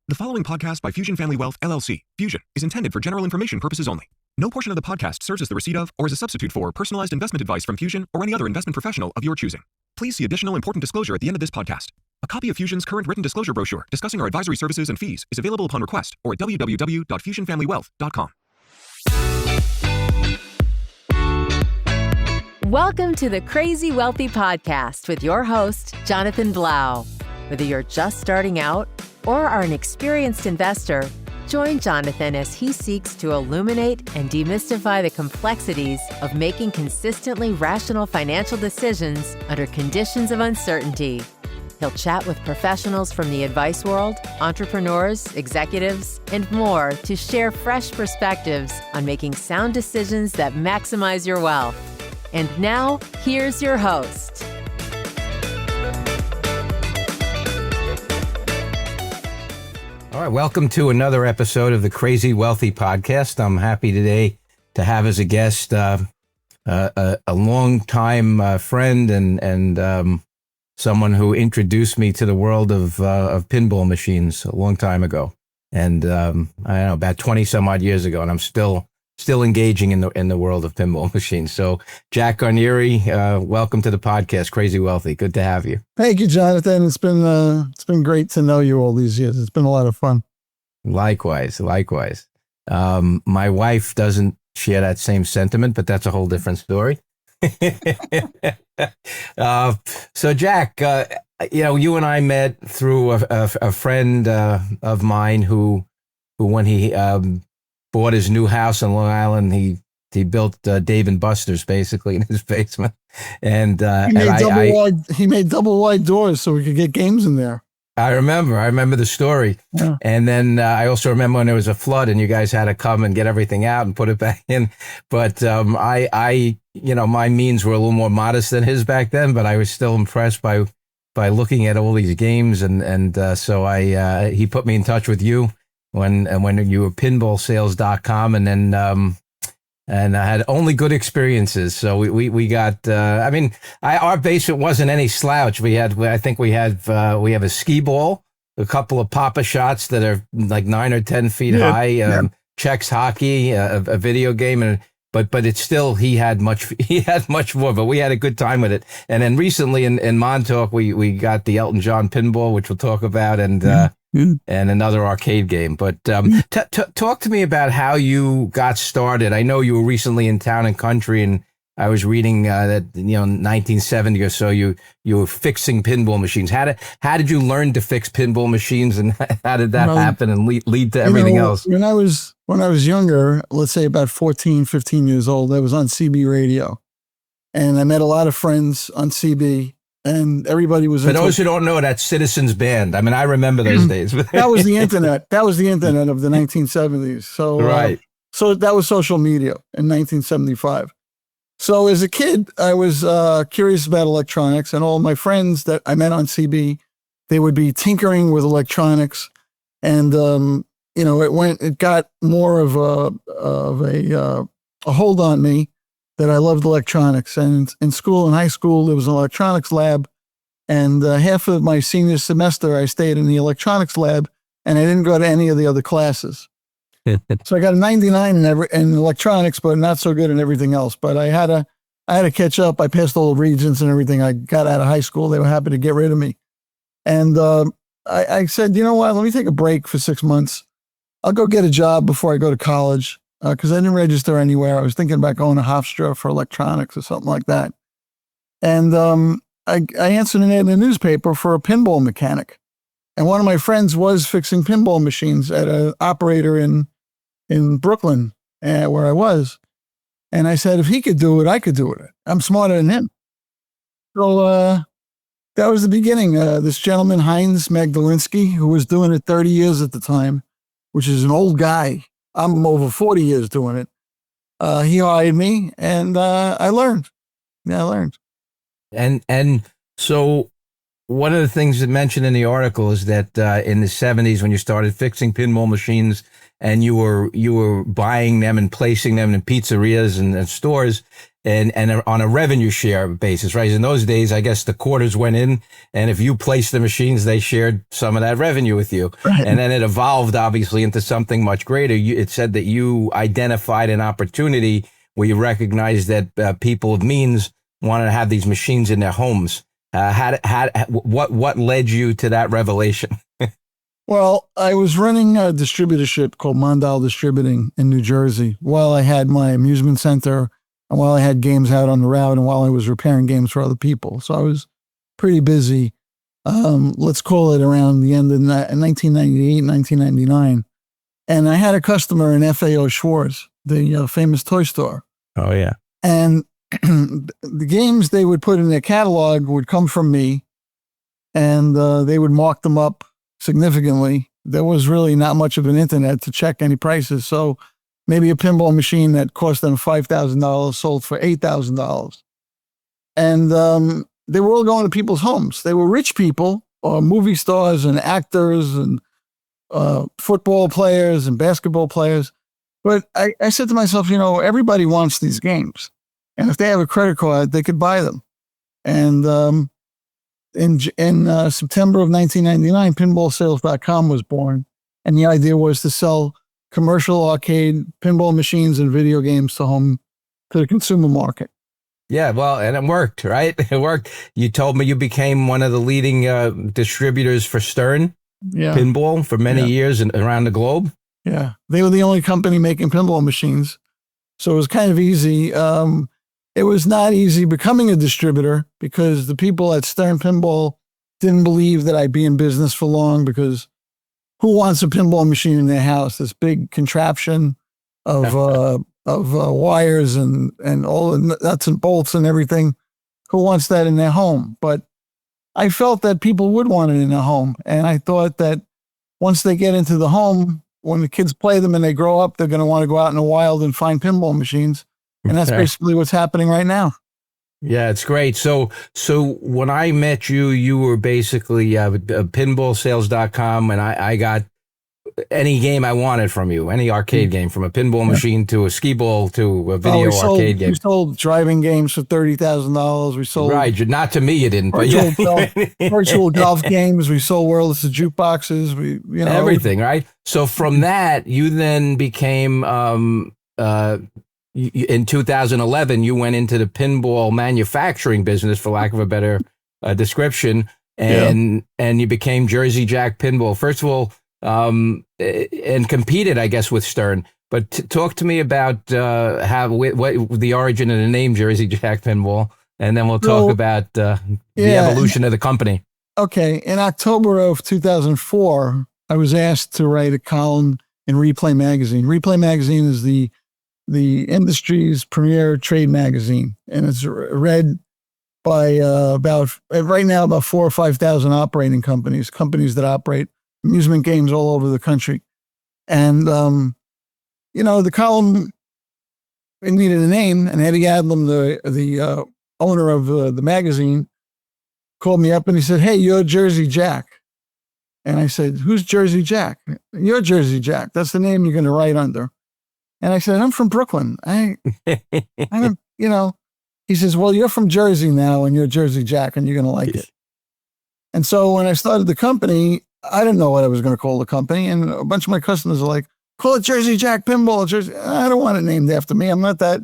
The following podcast by Fusion Family Wealth, LLC, Fusion, is intended for general information purposes only. No portion of the podcast serves as the receipt of or as a substitute for personalized investment advice from Fusion or any other investment professional of your choosing. Please see additional important disclosure at the end of this podcast. A copy of Fusion's current written disclosure brochure discussing our advisory services and fees is available upon request or at www.fusionfamilywealth.com. Welcome to the Crazy Wealthy Podcast with your host, Jonathan Blau. Whether you're just starting out or are an experienced investor, join Jonathan as he seeks to illuminate and demystify the complexities of making consistently rational financial decisions under conditions of uncertainty. He'll chat with professionals from the advice world, entrepreneurs, executives, and more to share fresh perspectives on making sound decisions that maximize your wealth. And now, here's your host. All right, welcome to another episode of the Crazy Wealthy Podcast. I'm happy today to have as a guest a long-time friend and someone who introduced me to the world of pinball machines a long time ago, and I don't know, about 20 some odd years ago, and I'm still engaging in the world of pinball machines. So, Jack Guarnieri, welcome to the podcast, Crazy Wealthy. Good to have you. Thank you, Jonathan. It's been great to know you all these years. It's been a lot of fun. Likewise. My wife doesn't share that same sentiment, but that's a whole different story. So, Jack, you and I met through a friend of mine who when he bought his new house in Long Island, he built Dave and Buster's basically in his basement, and he made double wide doors so we could get games in there. I remember the story. Yeah. And then I also remember when there was a flood and you guys had to come and get everything out and put it back in. But my means were a little more modest than his back then, but I was still impressed by looking at all these games. So he put me in touch with you when you were pinballsales.com, and then and I had only good experiences. So we got, our basement wasn't any slouch. We have a skee ball, a couple of Papa shots that are like 9 or 10 feet high, Chex hockey, a video game. But it's still, he had much more, but we had a good time with it. And then recently in Montauk, we got the Elton John pinball, which we'll talk about, and another arcade game. But talk to me about how you got started. I know you were recently in Town and Country, and I was reading that 1970 or so you were fixing pinball machines. How did you learn to fix pinball machines, and how did that happen and lead to everything else? When I was younger, let's say about 14, 15 years old, I was on CB radio, and I met a lot of friends on CB. And everybody was. For those who don't know, that's Citizens Band. I mean, I remember those days. That was the internet. That was the internet of the 1970s. So, right. So that was social media in 1975. So as a kid, I was curious about electronics, and all my friends that I met on CB, they would be tinkering with electronics, and it got more of a hold on me, that I loved electronics. And in school, in high school, there was an electronics lab. And half of my senior semester, I stayed in the electronics lab, and I didn't go to any of the other classes. So I got a 99 in electronics, but not so good in everything else. But I had to catch up. I passed all the regents and everything. I got out of high school. They were happy to get rid of me. And I said, you know what? Let me take a break for 6 months. I'll go get a job before I go to college. Because I didn't register anywhere. I was thinking about going to Hofstra for electronics or something like that. And I answered an ad in the newspaper for a pinball mechanic. And one of my friends was fixing pinball machines at an operator in Brooklyn, where I was. And I said, if he could do it, I could do it. I'm smarter than him. So that was the beginning. This gentleman, Heinz Magdalinsky, who was doing it 30 years at the time, which is an old guy. I'm over 40 years doing it. He hired me, and I learned. Yeah, I learned. And so one of the things that mentioned in the article is that in the 70s, when you started fixing pinball machines and you were buying them and placing them in pizzerias and stores and on a revenue share basis, right? In those days, I guess the quarters went in, and if you placed the machines, they shared some of that revenue with you. Right. And then it evolved, obviously, into something much greater. It said that you identified an opportunity where you recognized that people of means wanted to have these machines in their homes. What led you to that revelation? Well, I was running a distributorship called Mondale Distributing in New Jersey while I had my amusement center and while I had games out on the route and while I was repairing games for other people. So I was pretty busy, let's call it around the end of 1998, 1999. And I had a customer in FAO Schwartz, the famous toy store. Oh, yeah. And the games they would put in their catalog would come from me, and they would mark them up significantly. There was really not much of an internet to check any prices. So maybe a pinball machine that cost them $5,000 sold for $8,000. And they were all going to people's homes. They were rich people or movie stars and actors and football players and basketball players. But I said to myself, everybody wants these games. And if they have a credit card, they could buy them. And in September of 1999, pinballsales.com was born. And the idea was to sell commercial arcade pinball machines and video games to the consumer market. Yeah, well, and it worked, right? It worked. You told me you became one of the leading distributors for Stern Pinball for many years and around the globe. Yeah, they were the only company making pinball machines. So it was kind of easy. It was not easy becoming a distributor because the people at Stern Pinball didn't believe that I'd be in business for long, because who wants a pinball machine in their house? This big contraption of wires and all the nuts and bolts and everything. Who wants that in their home? But I felt that people would want it in their home. And I thought that once they get into the home, when the kids play them and they grow up, they're going to want to go out in the wild and find pinball machines. And that's basically what's happening right now. Yeah, it's great. So when I met you, you were basically pinballsales.com, and I got any game I wanted from you, any arcade game, from a pinball machine to a skee ball to a video arcade game. We sold driving games for $30,000. We sold not to me, you didn't, virtual golf games. We sold wireless jukeboxes. We everything, right? So from that, you then became in 2011, you went into the pinball manufacturing business, for lack of a better description, and you became Jersey Jack Pinball. First of all, and competed, I guess, with Stern. But talk to me about what the origin of the name Jersey Jack Pinball, and then we'll talk about the evolution of the company. Okay. In October of 2004, I was asked to write a column in Replay Magazine. Replay Magazine is the industry's premier trade magazine, and it's read by about 4,000 or 5,000 operating companies that operate amusement games all over the country. And the column, it needed a name, and Eddie Adlam, the owner of the magazine, called me up and he said, "Hey, you're Jersey Jack." And I said, "Who's Jersey Jack?" "You're Jersey Jack. That's the name you're going to write under." And I said, "I'm from Brooklyn. He says, "Well, you're from Jersey now, and you're Jersey Jack, and you're going to like it." And so when I started the company, I didn't know what I was going to call the company. And a bunch of my customers are like, "Call it Jersey Jack Pinball." I don't want it named after me. I'm not that,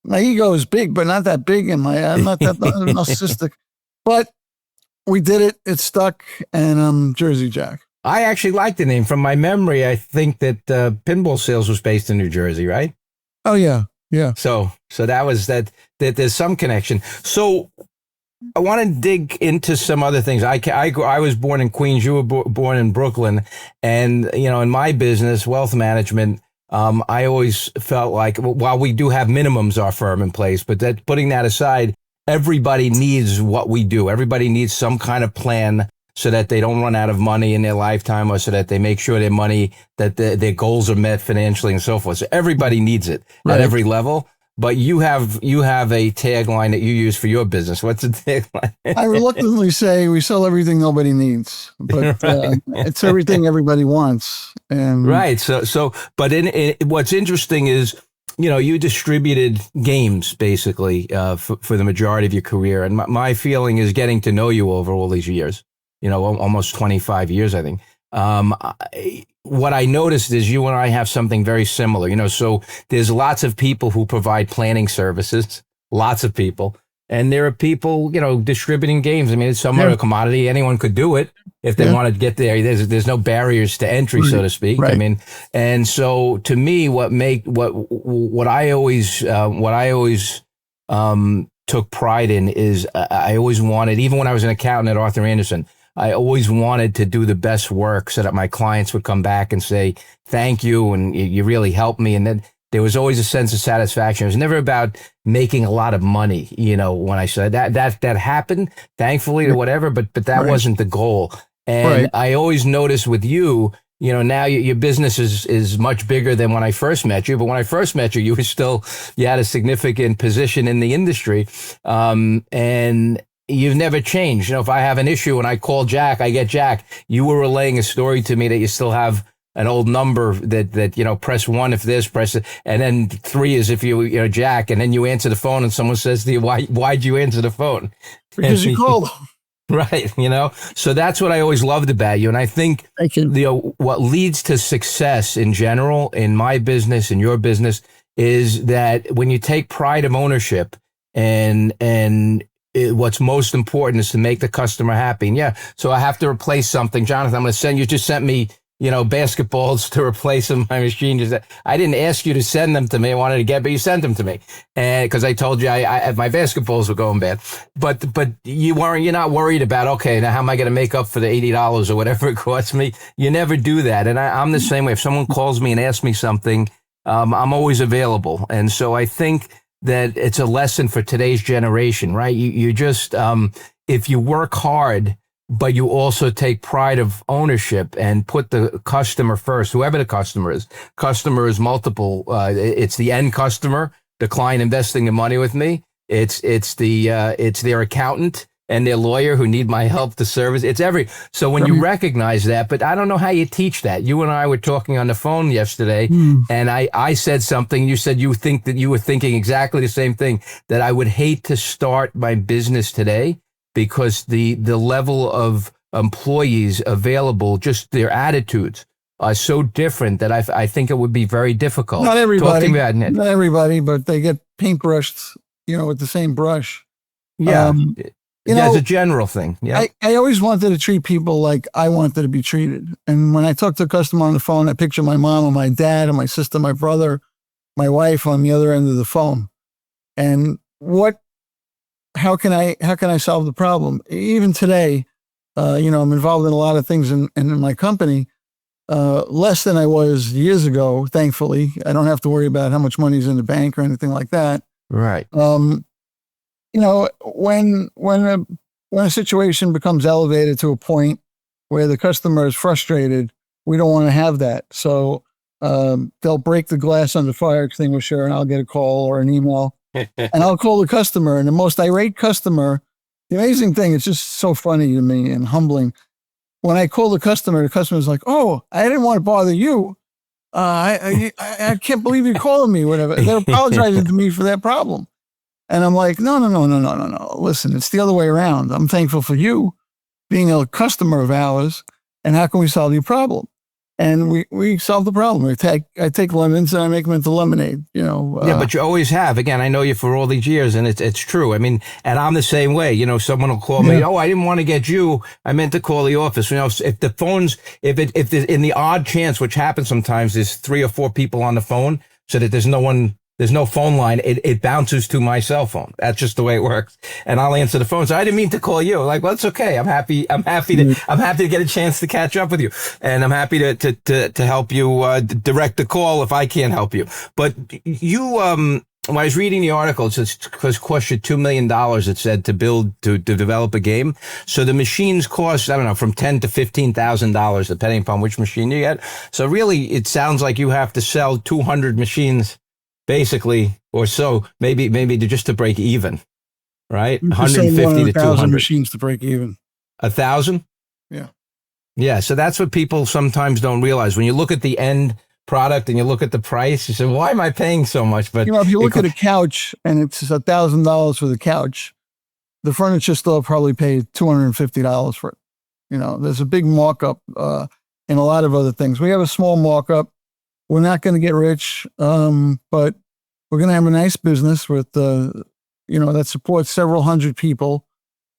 my ego is big, but not that big. I'm not that narcissistic. But we did it. It stuck. And I'm Jersey Jack. I actually like the name. From my memory, I think that Pinball Sales was based in New Jersey, right? Oh, yeah. Yeah. So that was that there's some connection. So I want to dig into some other things. I was born in Queens. You were born in Brooklyn. And, in my business, wealth management, I always felt like, while we do have minimums, our firm in place, but putting that aside, everybody needs what we do. Everybody needs some kind of plan so that they don't run out of money in their lifetime, or so that they make sure their goals are met financially and so forth. So everybody needs it at every level. but you have a tagline that you use for your business. What's the tagline? I reluctantly say we sell everything nobody needs, but Right. it's everything everybody wants. And Right. But what's interesting is, you distributed games basically for the majority of your career. And my feeling is getting to know you over all these years, almost 25 years, I think. What I noticed is you and I have something very similar, so there's lots of people who provide planning services, lots of people. And there are people, distributing games. I mean, it's somewhat a commodity. Anyone could do it if they want to get there. There's no barriers to entry, so to speak. Right. I mean, and so to me, what I always took pride in is I always wanted, even when I was an accountant at Arthur Andersen, I always wanted to do the best work so that my clients would come back and say, thank you. And you really helped me. And then there was always a sense of satisfaction. It was never about making a lot of money. When I said that happened, thankfully, or whatever, but that wasn't the goal. And I always noticed with you, now your business is much bigger than when I first met you. But when I first met you, you had a significant position in the industry. And you've never changed. If I have an issue and I call Jack, I get Jack. You were relaying a story to me that you still have an old number that press 1 if this, press it, and then 3 is if you Jack, and then you answer the phone and someone says to you, why'd you answer the phone? Because you called. Right. So that's what I always loved about you. And I think what leads to success in general in my business, in your business, is that when you take pride of ownership and what's most important is to make the customer happy. And so I have to replace something. Jonathan, I'm going to you just sent me, basketballs to replace in my machine. I didn't ask you to send them to me. I wanted to but you sent them to me. And because I told you my basketballs were going bad, but you're not worried about, okay, now how am I going to make up for the $80 or whatever it costs me? You never do that. And I'm the same way. If someone calls me and asks me something, I'm always available. And so I think that it's a lesson for today's generation, right? You just, if you work hard, but you also take pride of ownership and put the customer first, whoever the customer is multiple. It's the end customer, the client investing the money with me. It's their accountant and their lawyer who need my help to service. So when you recognize that, but I don't know how you teach that. You and I were talking on the phone yesterday, and I said something. You said you think that you were thinking exactly the same thing, that I would hate to start my business today because the level of employees available, just their attitudes are so different that I think it would be very difficult. Not everybody, but they get paintbrushed, with the same brush. Yeah. As a general thing. Yeah. I always wanted to treat people like I wanted to be treated. And when I talk to a customer on the phone, I picture my mom and my dad and my sister, my brother, my wife on the other end of the phone. And how can I solve the problem? Even today, I'm involved in a lot of things in my company, less than I was years ago, thankfully. I don't have to worry about how much money's in the bank or anything like that. Right. When a situation becomes elevated to a point where the customer is frustrated, we don't want to have that. So they'll break the glass on the fire extinguisher, and I'll get a call or an email, and I'll call the customer. And the most irate customer, the amazing thing, it's just so funny to me and humbling. When I call the customer's like, "Oh, I didn't want to bother you. I can't believe you're calling me." Whatever. They're apologizing to me for that problem. And I'm like, no. Listen, it's the other way around. I'm thankful for you being a customer of ours. And how can we solve your problem? And we solve the problem. I take lemons and I make them into lemonade, Yeah, but you always have. Again, I know you for all these years, and it's true. I mean, and I'm the same way. Someone will call me. Oh, I didn't want to get you. I meant to call the office. If the phone's, if in the odd chance, which happens sometimes, there's 3 or 4 people on the phone, so that there's no phone line. It bounces to my cell phone. That's just the way it works. And I'll answer the phone. So I didn't mean to call you. Like, well, it's okay. I'm happy to get a chance to catch up with you. And I'm happy to help you, direct the call if I can't help you. But you, when I was reading the article, it says it cost you $2 million, it said, to develop a game. So the machines cost, I don't know, from $10,000 to $15,000, depending upon which machine you get. So really, it sounds like you have to sell 200 machines basically or so, maybe just to break even, right? You could say 150 to 200 machines to break even. 1,000? Yeah. Yeah. So that's what people sometimes don't realize. When you look at the end product and you look at the price, you say, why am I paying so much? But if you look at a couch and it's $1,000 for the couch, the furniture store probably paid $250 for it. There's a big markup in a lot of other things. We have a small markup. We're not going to get rich, but we're going to have a nice business with, that supports several hundred people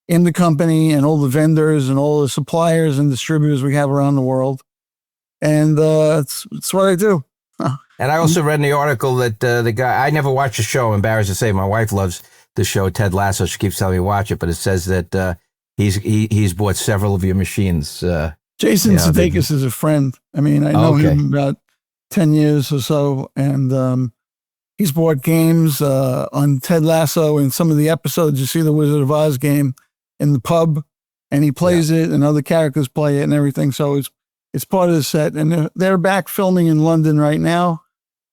in the company and all the vendors and all the suppliers and distributors we have around the world. And it's what I do. And I also read in the article that the guy, I never watched the show, embarrassed to say, my wife loves the show, Ted Lasso. She keeps telling me to watch it, but it says that he's bought several of your machines. Jason Sudeikis is a friend. I know him about 10 years or so, and he's bought games on Ted Lasso. In some of the episodes, you see the Wizard of Oz game in the pub, and he plays it, and other characters play it and everything. So it's part of the set, and they're back filming in London right now.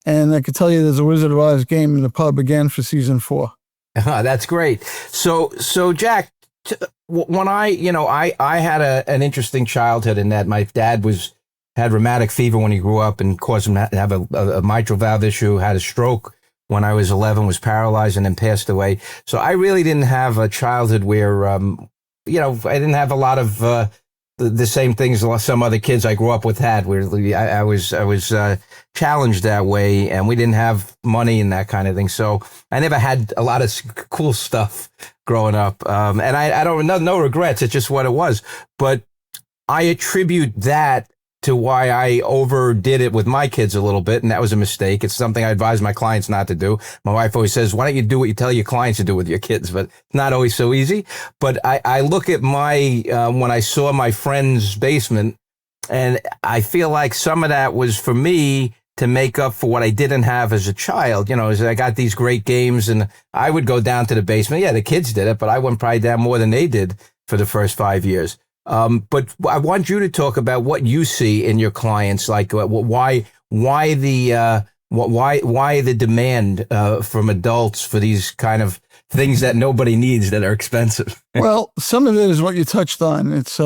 And I could tell you there's a Wizard of Oz game in the pub again for season 4. That's great. So Jack, when I had an interesting childhood in that my dad had rheumatic fever when he grew up and caused him to have a mitral valve issue, had a stroke when I was 11, was paralyzed and then passed away. So I really didn't have a childhood where, I didn't have a lot of the same things some other kids I grew up with had. Where I was challenged that way, and we didn't have money and that kind of thing. So I never had a lot of cool stuff growing up, and I don't no regrets. It's just what it was. But I attribute that to why I overdid it with my kids a little bit, and that was a mistake. It's something I advise my clients not to do. My wife always says, why don't you do what you tell your clients to do with your kids? But it's not always so easy. But I look at when I saw my friend's basement, and I feel like some of that was for me to make up for what I didn't have as a child. I got these great games, and I would go down to the basement. Yeah, the kids did it, but I went probably down more than they did for the first 5 years. But I want you to talk about what you see in your clients, like why the demand from adults for these kind of things that nobody needs that are expensive. Well, some of it is what you touched on. It's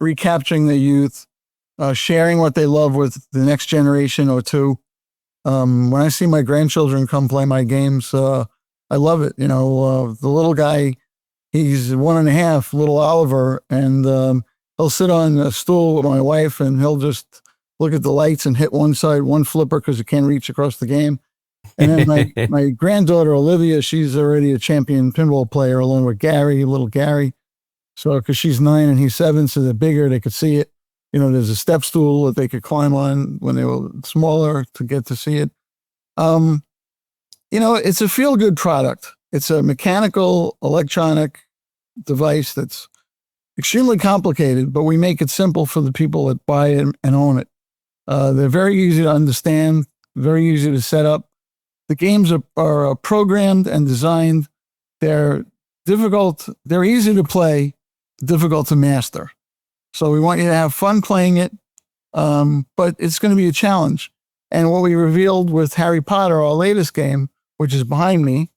recapturing the youth, sharing what they love with the next generation or two. When I see my grandchildren come play my games, I love it. The little guy, he's 1.5, little Oliver, and he'll sit on a stool with my wife, and he'll just look at the lights and hit one side, one flipper, because he can't reach across the game. And then my granddaughter, Olivia, she's already a champion pinball player, along with Gary, little Gary. So, because she's 9 and he's 7, so they're bigger, they could see it. There's a step stool that they could climb on when they were smaller to get to see it. It's a feel-good product. It's a mechanical, electronic device that's extremely complicated, but we make it simple for the people that buy it and own it. They're very easy to understand, very easy to set up. The games are programmed and designed. They're difficult. They're easy to play, difficult to master. So we want you to have fun playing it, but it's going to be a challenge. And what we revealed with Harry Potter, our latest game, which is behind me,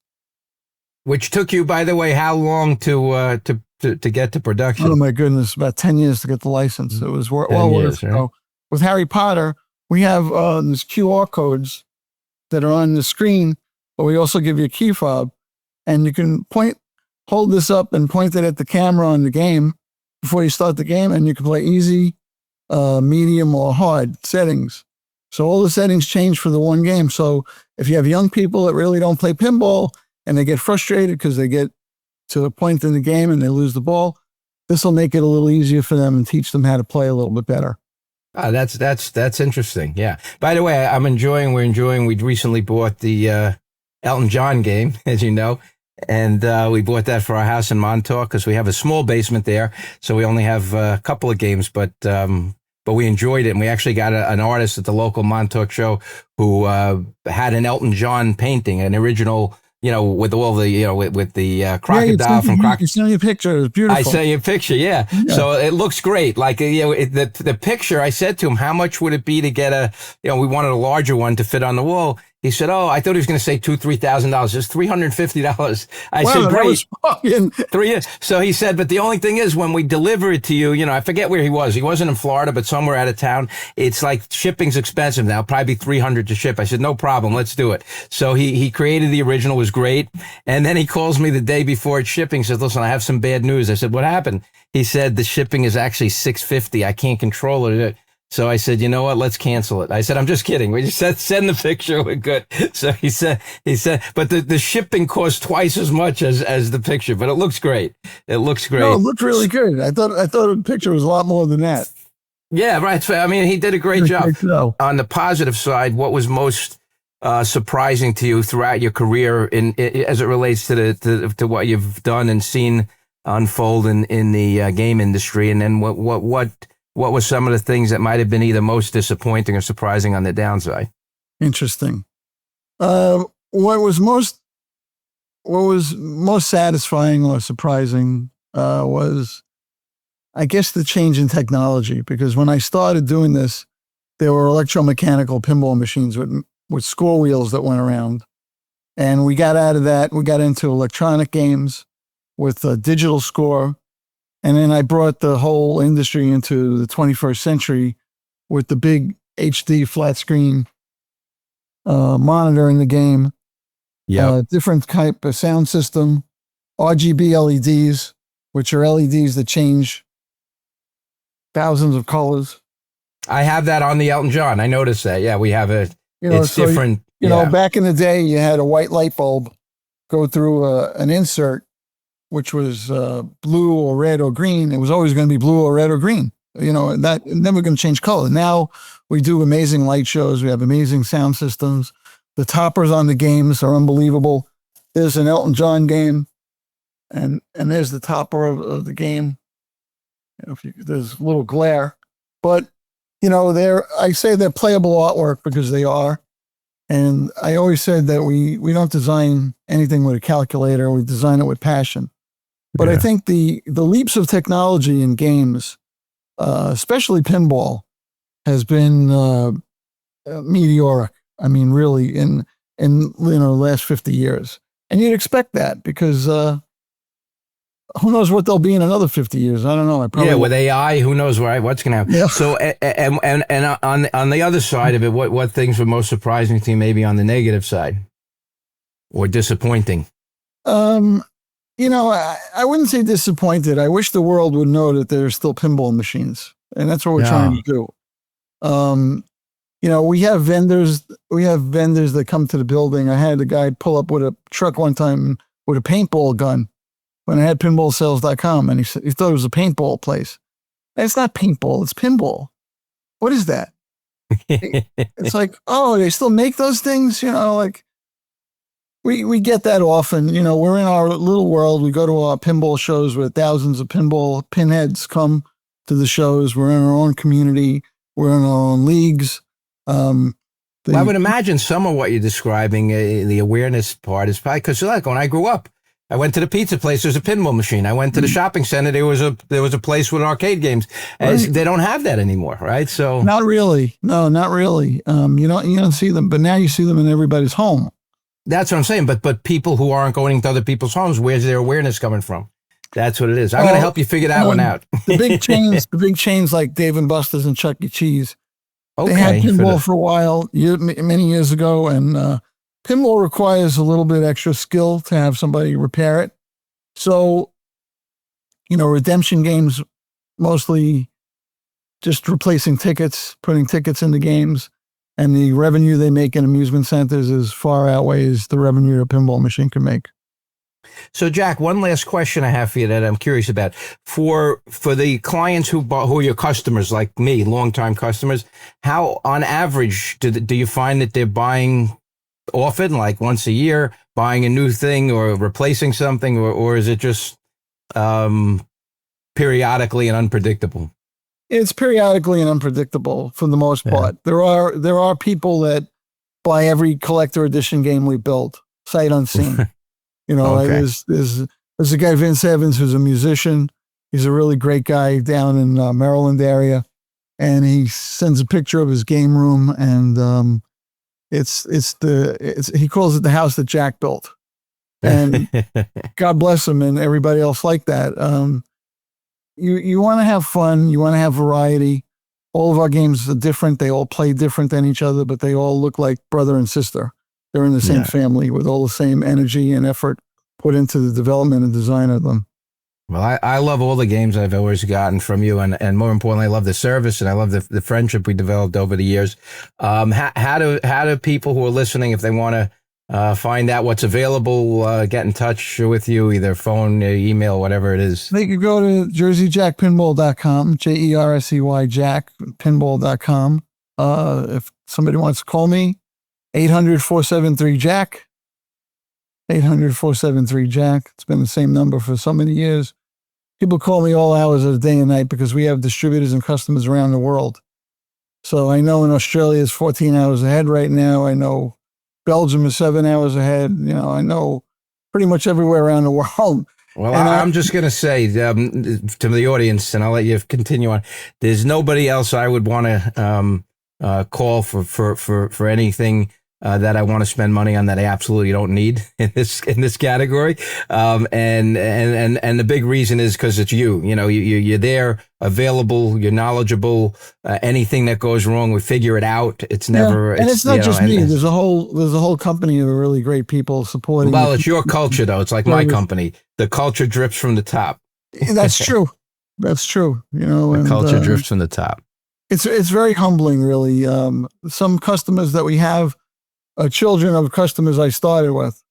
which took you, by the way, how long to get to production? Oh my goodness, about 10 years to get the license. It was well worth it. Right? With Harry Potter, we have these QR codes that are on the screen, but we also give you a key fob, and you can hold this up and point it at the camera on the game before you start the game, and you can play easy, medium, or hard settings. So all the settings change for the one game. So if you have young people that really don't play pinball and they get frustrated because they get to a point in the game and they lose the ball, this will make it a little easier for them and teach them how to play a little bit better. That's interesting. Yeah. By the way, we recently bought the Elton John game, as you know, and we bought that for our house in Montauk because we have a small basement there. So we only have a couple of games, but we enjoyed it. And we actually got an artist at the local Montauk show who had an Elton John painting, an original, with all the, with the crocodile from Crocodile. You sent me a picture. It was beautiful. I sent you a picture, yeah. So it looks great. Like, the picture, I said to him, how much would it be to get we wanted a larger one to fit on the wall. He said, "Oh, I thought he was going to say $2,000-$3,000. It's $350." I Wow, said, that "Great." was fucking 3 years. So he said, but the only thing is when we deliver it to you, I forget where he was. He wasn't in Florida, but somewhere out of town. It's like shipping's expensive now, probably $300 to ship. I said, no problem. Let's do it. So he created the original, was great. And then he calls me the day before it's shipping, says, listen, I have some bad news. I said, what happened? He said, the shipping is actually $650. I can't control it. So I said, you know what? Let's cancel it. I said, I'm just kidding. We just said, send the picture. We're good. So he said, but the shipping costs twice as much as the picture, but it looks great. It looks great. No, it looked really good. I thought the picture was a lot more than that. Yeah, right. So, I mean, he did a great job. On the positive side, what was most surprising to you throughout your career as it relates to what you've done and seen unfold in the game industry? And then what were some of the things that might have been either most disappointing or surprising on the downside? Interesting. What was most satisfying or surprising was, I guess, the change in technology. Because when I started doing this, there were electromechanical pinball machines with score wheels that went around, and we got out of that. We got into electronic games with a digital score. And then I brought the whole industry into the 21st century with the big HD flat screen monitor in the game. Yeah. Different type of sound system, RGB LEDs, which are LEDs that change thousands of colors. I have that on the Elton John. I noticed that. Yeah, we have it. It's so different. You know, back in the day, you had a white light bulb go through an insert, which was blue or red or green. It was always going to be blue or red or green, and that never going to change color. Now we do amazing light shows. We have amazing sound systems. The toppers on the games are unbelievable. There's an Elton John game, and there's the topper of the game. There's a little glare, but I say they're playable artwork because they are. And I always said that we don't design anything with a calculator. We design it with passion. But I think the leaps of technology in games, especially pinball, has been meteoric. I mean, really, in the last 50 years. And you'd expect that because who knows what they'll be in another 50 years? I don't know. With AI, who knows what's going to happen. Yeah. So, and on the other side of it, what things were most surprising to you, maybe on the negative side, or disappointing? I wouldn't say disappointed. I wish the world would know that there's still pinball machines, and that's what we're trying to do. We have vendors. We have vendors that come to the building. I had a guy pull up with a truck one time with a paintball gun when I had pinballsales.com, and he thought it was a paintball place. And it's not paintball, it's pinball. What is that? It's like, oh, they still make those things? We get that often. We're in our little world. We go to our pinball shows where thousands of pinball pinheads come to the shows. We're in our own community. We're in our own leagues. I would imagine some of what you're describing, the awareness part, is probably because, when I grew up, I went to the pizza place. There's a pinball machine. I went to the shopping center. There was a place with arcade games. They don't have that anymore, right? So not really. No, not really. You don't see them, but now you see them in everybody's home. That's what I'm saying. But people who aren't going to other people's homes, where's their awareness coming from? That's what it is. I'm going to help you figure that one out. The big chains like Dave and Buster's and Chuck E. Cheese. Okay, they had pinball for a while, many years ago, and pinball requires a little bit extra skill to have somebody repair it. So, redemption games, mostly just replacing tickets, putting tickets into games, and the revenue they make in amusement centers is far outweighs the revenue a pinball machine can make. So, Jack, one last question I have for you that I'm curious about. For the clients who are your customers, like me, longtime customers, how, on average, do you find that they're buying often, like once a year, buying a new thing or replacing something, or is it just periodically and unpredictable? It's periodically and unpredictable for the most part. There are people that buy every collector edition game we built, sight unseen. There's a guy, Vince Evans, who's a musician. He's a really great guy down in Maryland area, and he sends a picture of his game room, and He calls it the house that Jack built, and God bless him and everybody else like that. You want to have fun, you want to have variety. All of our games are different. They all play different than each other, but they all look like brother and sister. They're in the same family with all the same energy and effort put into the development and design of them. Well, I love all the games I've always gotten from you, and more importantly, I love the service and I love the friendship we developed over the years. How do people who are listening, if they want to find out what's available, get in touch with you, either phone, email, whatever it is? They could go to jerseyjackpinball.com, JERSEY Jack pinball.com. If somebody wants to call me, 800-473-JACK. 800-473-JACK. It's been the same number for so many years. People call me all hours of the day and night because we have distributors and customers around the world. So I know in Australia it's 14 hours ahead right now. I know Belgium is 7 hours ahead. I know pretty much everywhere around the world. Well, I'm just going to say to the audience, and I'll let you continue on. There's nobody else I would want to call for anything that I want to spend money on that I absolutely don't need in this category. And the big reason is because it's you. You're there, available, you're knowledgeable. Anything that goes wrong, we figure it out. It's never, and it's not just me. There's a whole company of really great people supporting. Well, it's your culture though. It's like my company. The culture drips from the top. That's true. That's true. The culture drips from the top. It's very humbling, really. Some customers that we have are children of customers I started with,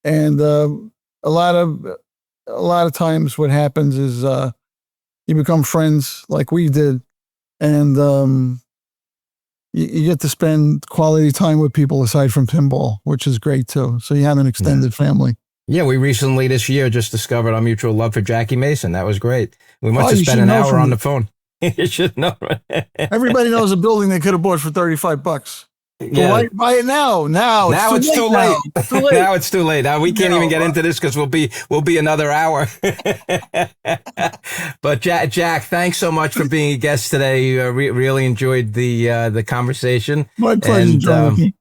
and a lot of times what happens is you become friends like we did, and you get to spend quality time with people aside from pinball, which is great too. So you have an extended family. Yeah, we recently this year just discovered our mutual love for Jackie Mason. That was great. We must have spent an hour on the phone. You should know. Everybody knows a building they could have bought for $35. Yeah. Why buy it now? Now it's too late. Now it's too late. Now we can't even get into this because we'll be another hour. But Jack, thanks so much for being a guest today. Really enjoyed the conversation. My pleasure, Jonathan.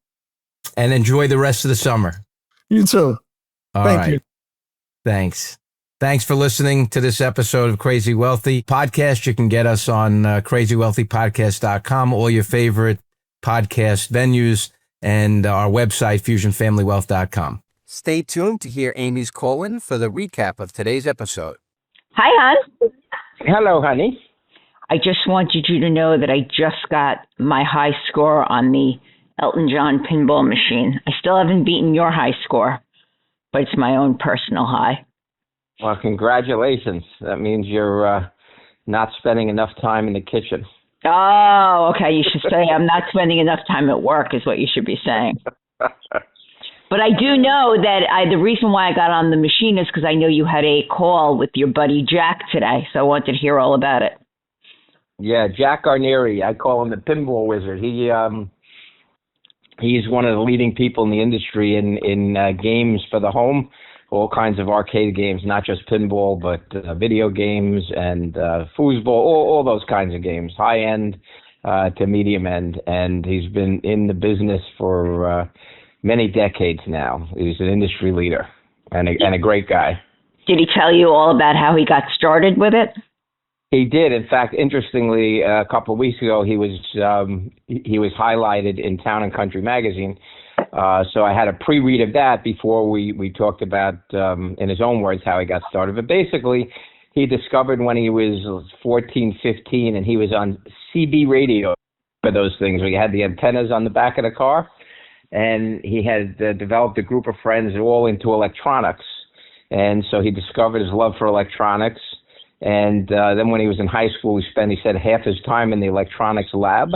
And enjoy the rest of the summer. You too. Thank you. Thanks. Thanks for listening to this episode of Crazy Wealthy Podcast. You can get us on crazywealthypodcast.com, all your favorite podcast venues, and our website, fusionfamilywealth.com. Stay tuned to hear Amy's call-in for the recap of today's episode. Hi, hon. Hello, honey. I just wanted you to know that I just got my high score on the Elton John pinball machine. I still haven't beaten your high score, but it's my own personal high. Well, congratulations. That means you're not spending enough time in the kitchen. Oh, okay. You should say I'm not spending enough time at work is what you should be saying. But I do know that the reason why I got on the machine is because I know you had a call with your buddy Jack today, so I wanted to hear all about it. Yeah, Jack Guarnieri. I call him the pinball wizard. He's one of the leading people in the industry in games for the home. All kinds of arcade games, not just pinball, but video games and foosball, all those kinds of games, high end to medium end. And he's been in the business for many decades now. He's an industry leader and a great guy. Did he tell you all about how he got started with it? He did. In fact, interestingly, a couple of weeks ago, he was highlighted in Town and Country magazine. So I had a pre-read of that before we talked about, in his own words, how he got started. But basically, he discovered when he was 14, 15, and he was on CB radio for those things, where you had the antennas on the back of the car. And he had developed a group of friends all into electronics. And so he discovered his love for electronics. And then when he was in high school, he said half his time in the electronics lab.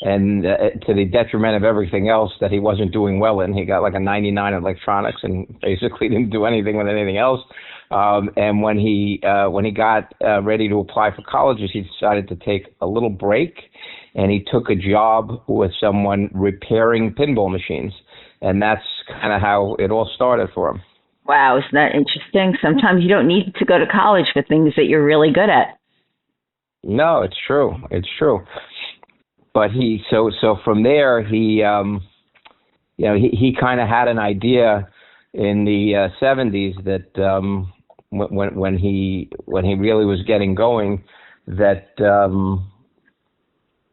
And to the detriment of everything else that he wasn't doing well in. He got like a 99 in electronics and basically didn't do anything with anything else. And when he got ready to apply for colleges, he decided to take a little break, and he took a job with someone repairing pinball machines. And that's kind of how it all started for him. Wow, isn't that interesting? Sometimes you don't need to go to college for things that you're really good at. No, it's true. It's true. But so from there, he he kind of had an idea in the 70s that when he really was getting going, that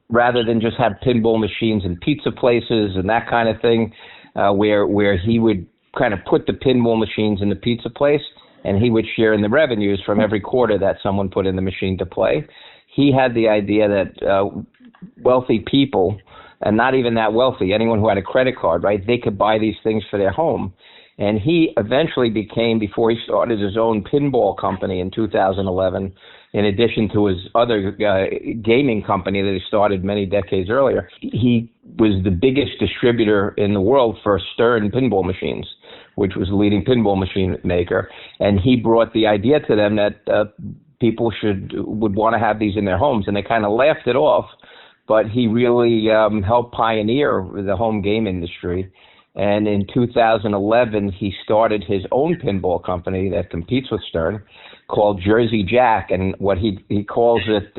rather than just have pinball machines in pizza places and that kind of thing, where he would kind of put the pinball machines in the pizza place and he would share in the revenues from every quarter that someone put in the machine to play. He had the idea that wealthy people, and not even that wealthy, anyone who had a credit card, right, they could buy these things for their home. And he eventually became, before he started his own pinball company in 2011, in addition to his other gaming company that he started many decades earlier, he was the biggest distributor in the world for Stern pinball machines, which was the leading pinball machine maker. And he brought the idea to them that people would want to have these in their homes, and they kind of laughed it off. But he really helped pioneer the home game industry. And in 2011, he started his own pinball company that competes with Stern, called Jersey Jack. And what he calls it,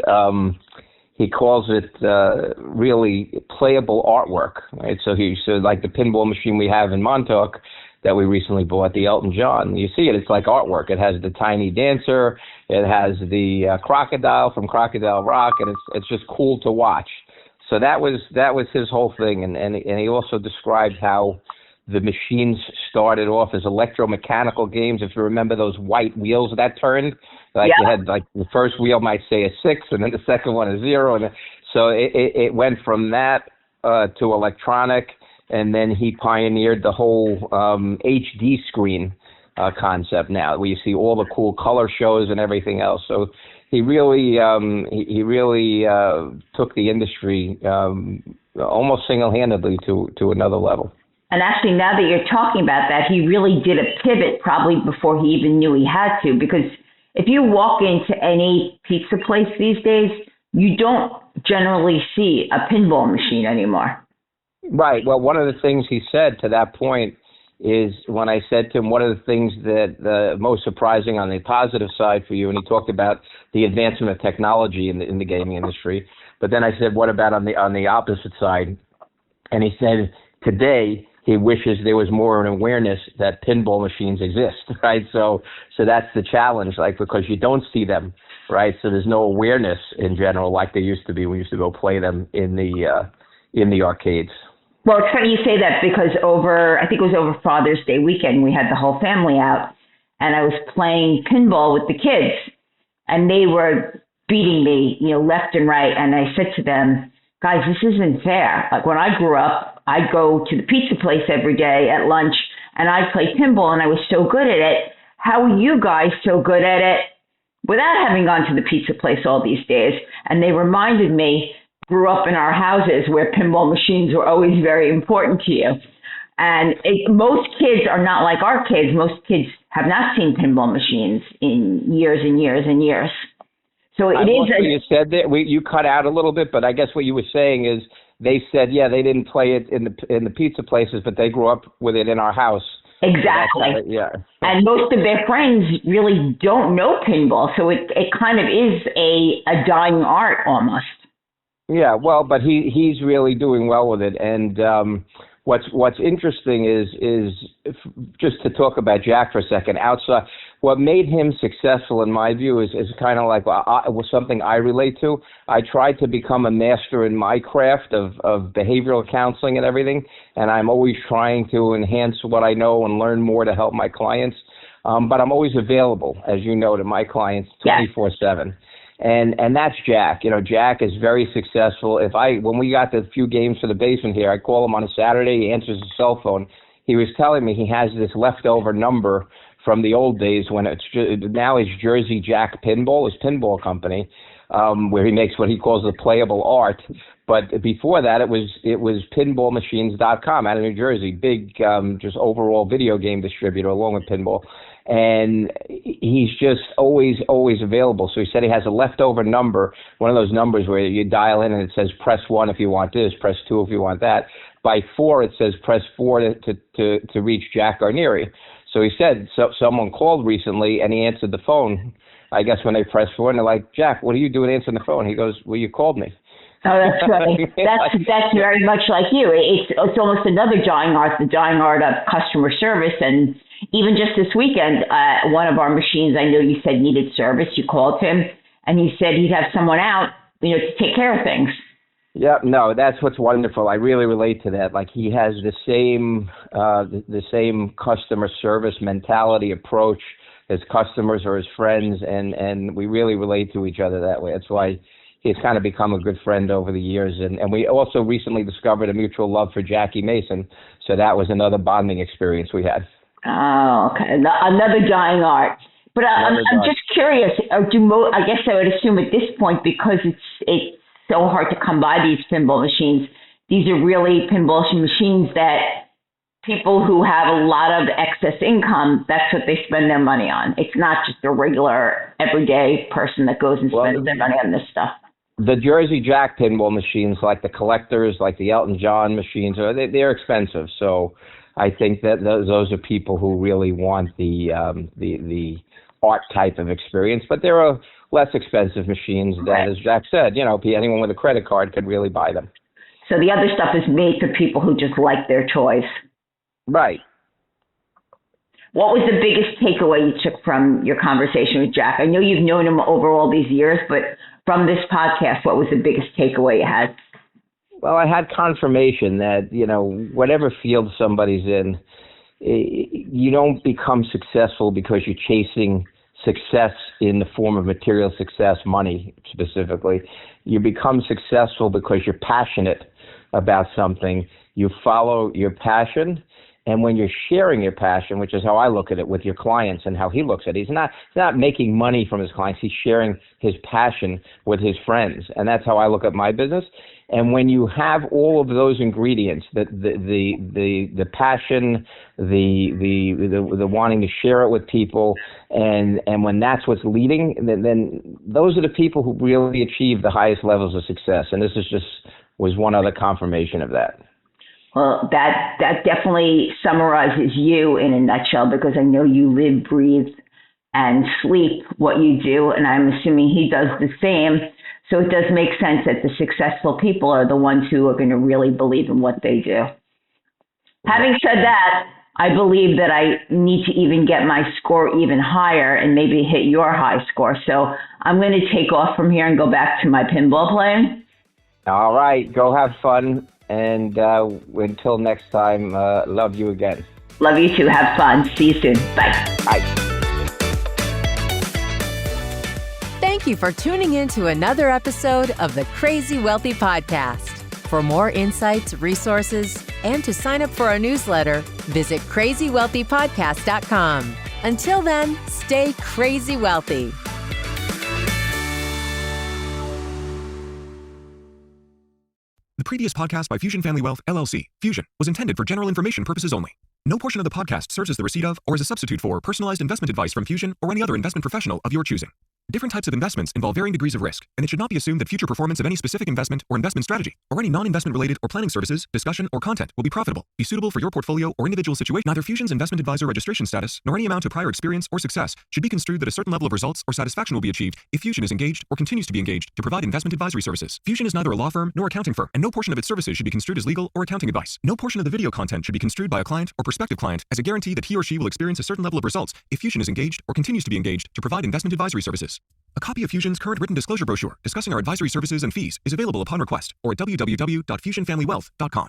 really playable artwork. Right? So like the pinball machine we have in Montauk that we recently bought, the Elton John. You see it; it's like artwork. It has the tiny dancer, it has the crocodile from Crocodile Rock, and it's just cool to watch. So that was his whole thing, and he also described how the machines started off as electromechanical games. If you remember those white wheels that turned, like you had like the first wheel might say a 6, and then the second one a 0, and so it went from that to electronic, and then he pioneered the whole HD screen concept now, where you see all the cool color shows and everything else. So he really took the industry almost single-handedly to another level. And actually, now that you're talking about that, he really did a pivot probably before he even knew he had to, because if you walk into any pizza place these days, you don't generally see a pinball machine anymore. Right. Well, one of the things he said to that point is, when I said to him, what are the things that the most surprising on the positive side for you? And he talked about the advancement of technology in the gaming industry. But then I said, what about on the opposite side? And he said, today he wishes there was more an awareness that pinball machines exist, right? So that's the challenge, like, because you don't see them, right? So there's no awareness in general like there used to be. We used to go play them in the arcades. Well, it's funny you say that, because I think it was over Father's Day weekend, we had the whole family out, and I was playing pinball with the kids, and they were beating me, left and right. And I said to them, guys, this isn't fair. Like, when I grew up, I'd go to the pizza place every day at lunch, and I'd play pinball, and I was so good at it. How are you guys so good at it without having gone to the pizza place all these days? And they reminded me, grew up in our houses where pinball machines were always very important to you. And most kids are not like our kids. Most kids have not seen pinball machines in years and years and years. So it is. You said that you cut out a little bit, but I guess what you were saying is they said, they didn't play it in the pizza places, but they grew up with it in our house. Exactly. Yeah. And most of their friends really don't know pinball, so it kind of is a dying art almost. Yeah, well, but he's really doing well with it, and what's interesting is just to talk about Jack for a second. Outside, what made him successful, in my view, is kind of like was something I relate to. I tried to become a master in my craft of behavioral counseling and everything, and I'm always trying to enhance what I know and learn more to help my clients. But I'm always available, as you know, to my clients 24/7. And that's Jack. Jack is very successful. When we got the few games for the basement here, I call him on a Saturday. He answers his cell phone. He was telling me he has this leftover number from the old days when now is Jersey Jack Pinball, his pinball company, where he makes what he calls the playable art. But before that, it was pinballmachines.com out of New Jersey, big just overall video game distributor along with pinball. And he's just always available. So he said he has a leftover number, one of those numbers where you dial in and it says press 1 if you want this, press 2 if you want that. By 4, it says press 4 to reach Jack Guarnieri. So he said someone called recently and he answered the phone, I guess when they pressed 4, and they're like, Jack, what are you doing answering the phone? He goes, well, you called me. Oh, that's funny. That's very much like you. It's almost another dying art, the dying art of customer service. And even just this weekend, one of our machines, I know you said needed service. You called him, and he said he'd have someone out, to take care of things. Yeah, no, that's what's wonderful. I really relate to that. Like, he has the same customer service mentality, approach. His customers are his friends, and we really relate to each other that way. That's why he's kind of become a good friend over the years. And we also recently discovered a mutual love for Jackie Mason. So that was another bonding experience we had. Oh, okay. Another dying art. But I'm just curious. I guess I would assume at this point, because it's so hard to come by these pinball machines, these are really pinball machines that people who have a lot of excess income, that's what they spend their money on. It's not just a regular, everyday person that goes and spends their money on this stuff. The Jersey Jack pinball machines, like the collectors, like the Elton John machines, they're expensive. So I think that those are people who really want the art type of experience. But there are less expensive machines that, as Jack said, anyone with a credit card could really buy them. So the other stuff is made for people who just like their toys. Right. What was the biggest takeaway you took from your conversation with Jack? I know you've known him over all these years, but from this podcast, what was the biggest takeaway you had? Well, I had confirmation that, whatever field somebody's in, you don't become successful because you're chasing success in the form of material success, money specifically. You become successful because you're passionate about something. You follow your passion. And when you're sharing your passion, which is how I look at it with your clients and how he looks at it, he's not making money from his clients. He's sharing his passion with his friends. And that's how I look at my business. And when you have all of those ingredients, the passion, the wanting to share it with people, and when that's what's leading, then those are the people who really achieve the highest levels of success. And this was one other confirmation of that. Well, that definitely summarizes you in a nutshell, because I know you live, breathe, and sleep what you do, and I'm assuming he does the same. So it does make sense that the successful people are the ones who are going to really believe in what they do. Having said that, I believe that I need to even get my score even higher and maybe hit your high score. So I'm going to take off from here and go back to my pinball playing. All right, go have fun. And until next time, love you again. Love you too. Have fun. See you soon. Bye. Bye. Thank you for tuning in to another episode of the Crazy Wealthy Podcast. For more insights, resources, and to sign up for our newsletter, visit crazywealthypodcast.com. Until then, stay crazy wealthy. The previous podcast by Fusion Family Wealth, LLC, Fusion, was intended for general information purposes only. No portion of the podcast serves as the receipt of or as a substitute for personalized investment advice from Fusion or any other investment professional of your choosing. Different types of investments involve varying degrees of risk, and it should not be assumed that future performance of any specific investment or investment strategy, or any non-investment related or planning services, discussion, or content will be profitable, be suitable for your portfolio or individual situation. Neither Fusion's investment advisor registration status, nor any amount of prior experience or success should be construed that a certain level of results or satisfaction will be achieved if Fusion is engaged or continues to be engaged to provide investment advisory services. Fusion is neither a law firm nor accounting firm, and no portion of its services should be construed as legal or accounting advice. No portion of the video content should be construed by a client or prospective client as a guarantee that he or she will experience a certain level of results if Fusion is engaged or continues to be engaged to provide investment advisory services. A copy of Fusion's current written disclosure brochure discussing our advisory services and fees is available upon request or at www.fusionfamilywealth.com.